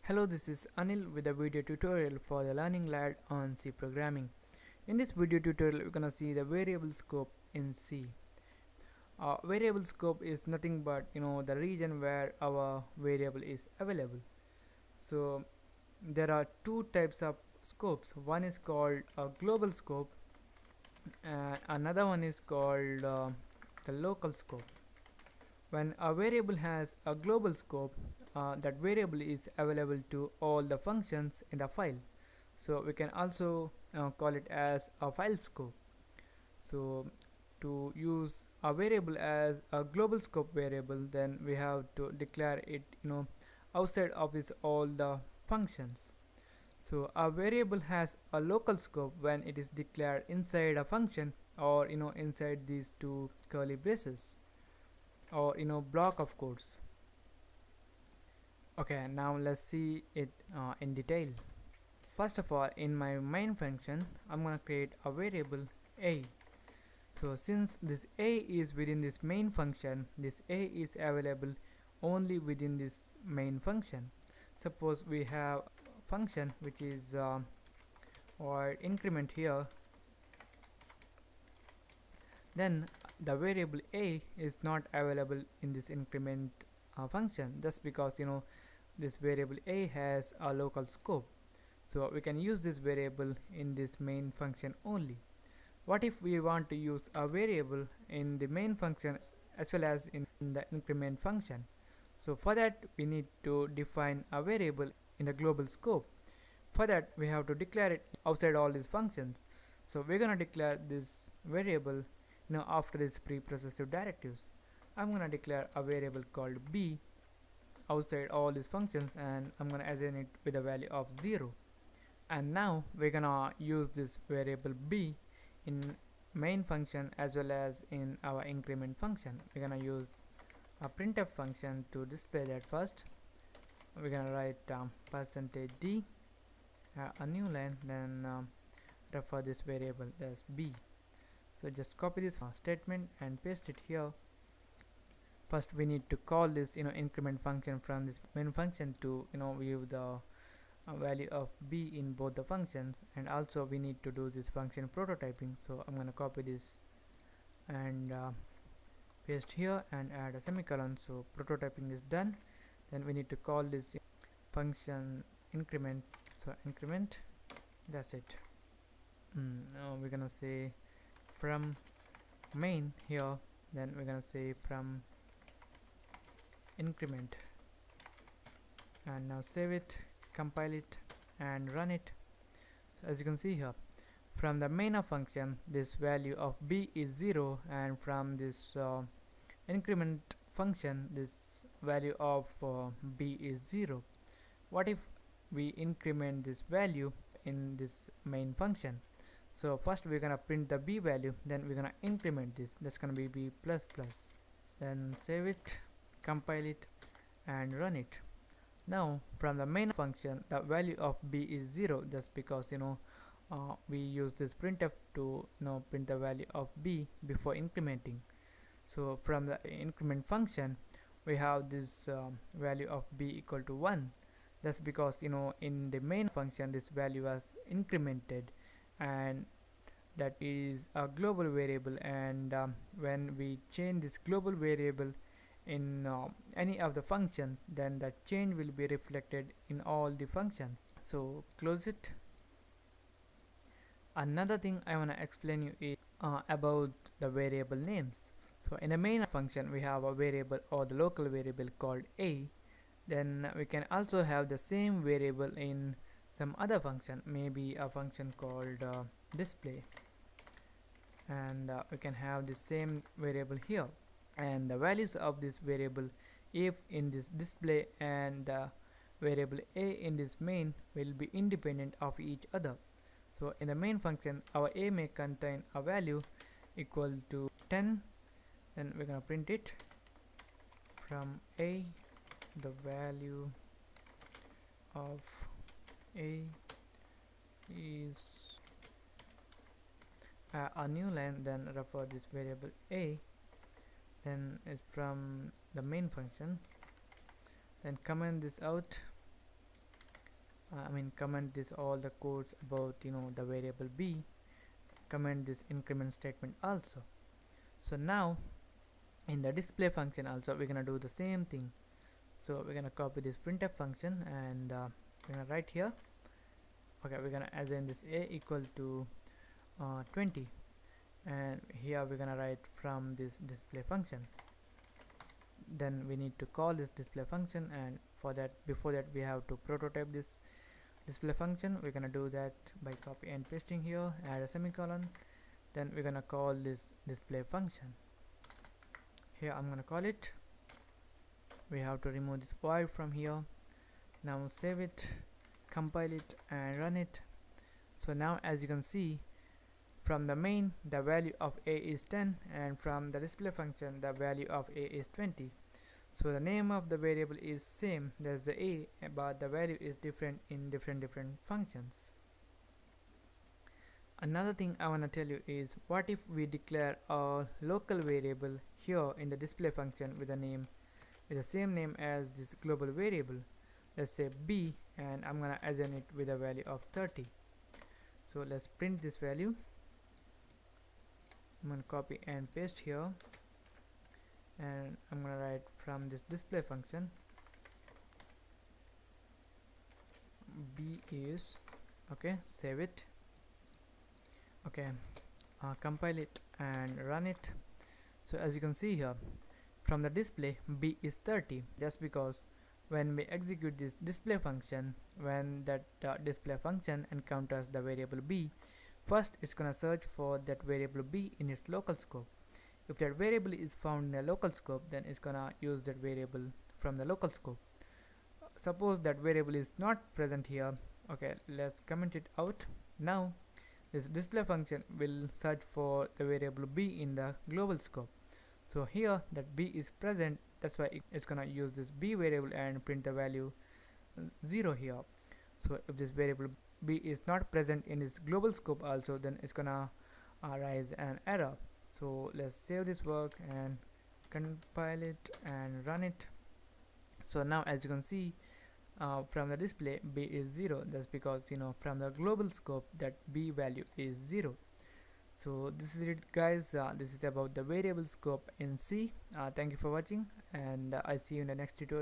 Hello, this is Anil with a video tutorial for the Learning Lad on C programming. In this video tutorial, we're gonna see the variable scope in C. Variable scope is nothing but the region where our variable is available. So there are two types of scopes. One is called a global scope, and another one is called the local scope. When a variable has a global scope, that variable is available to all the functions in the file. So we can also call it as a file scope. So to use a variable as a global scope variable, then we have to declare it outside of this all the functions. So a variable has a local scope when it is declared inside a function, or inside these two curly braces, or block of codes. Okay, now let's see it in detail. First of all, in my main function, I'm gonna create a variable a. So since this a is within this main function, this a is available only within this main function. Suppose we have a function which is or increment here, then the variable a is not available in this increment function, just because this variable a has a local scope. So we can use this variable in this main function only. What if we want to use a variable in the main function as well as in the increment function? So for that, we need to define a variable in the global scope. For that, we have to declare it outside all these functions. So we're gonna declare this variable after these preprocessor directives. I'm gonna declare a variable called b outside all these functions, and I'm gonna assign it with a value of 0. And now we're gonna use this variable b in main function as well as in our increment function. We're gonna use a printf function to display that. First we're gonna write %d, a new line, then refer this variable as b. So just copy this statement and paste it here. First we need to call this increment function from this main function to view the value of b in both the functions, and also we need to do this function prototyping. So I'm going to copy this and paste here and add a semicolon. So prototyping is done. Then we need to call this function increment. So increment, that's it. Now we're gonna say from main here, then we're gonna say from increment, and now save it, compile it and run it. So as you can see here, from the main function this value of b is 0, and from this increment function this value of b is 0. What if we increment this value in this main function? So first we're gonna print the b value, then we're gonna increment this, that's gonna be b plus plus. Then save it, compile it and run it. Now from the main function the value of b is 0, just because we use this printf to print the value of b before incrementing. So from the increment function we have this value of b equal to 1. That's because in the main function this value was incremented, and that is a global variable, and when we change this global variable in any of the functions, then that change will be reflected in all the functions. So close it. Another thing I want to explain you is about the variable names. So in the main function we have a variable or the local variable called a. Then we can also have the same variable in some other function, maybe a function called display, and we can have the same variable here, and the values of this variable if in this display and the variable a in this main will be independent of each other. So in the main function our a may contain a value equal to 10, then we're gonna print it from a. The value of a is a new line, then refer this variable a, then it's from the main function, then comment this out I mean comment this all the codes about the variable b, comment this increment statement also. So now in the display function also we're gonna do the same thing. So we're gonna copy this printf function and we're gonna write here. Okay, we're gonna assign this a equal to 20, and here we're gonna write from this display function. Then we need to call this display function, and for that, before that, we have to prototype this display function. We're gonna do that by copy and pasting here, add a semicolon, then we're gonna call this display function. Here I'm gonna call it. We have to remove this void from here. Now save it, compile it and run it. So now as you can see, from the main the value of a is 10, and from the display function the value of a is 20. So the name of the variable is same, that's the a, but the value is different in different functions. Another thing I want to tell you is, what if we declare a local variable here in the display function with a name with the same name as this global variable, let's say b, and I'm gonna assign it with a value of 30. So let's print this value. I'm gonna copy and paste here, and I'm gonna write from this display function b is, okay, save it, okay, compile it and run it. So as you can see here, from the display b is 30, just because when we execute this display function, when that display function encounters the variable b, first it's gonna search for that variable b in its local scope. If that variable is found in the local scope, then it's gonna use that variable from the local scope. Suppose that variable is not present here, okay, let's comment it out. Now this display function will search for the variable b in the global scope. So here that b is present, that's why it's gonna use this b variable and print the value 0 here. So if this variable b is not present in its global scope also, then it's gonna raise an error. So let's save this work and compile it and run it. So now as you can see, from the display b is 0, that's because from the global scope that b value is 0. So this is it guys, this is about the variable scope in C. Thank you for watching, and I see you in the next tutorial.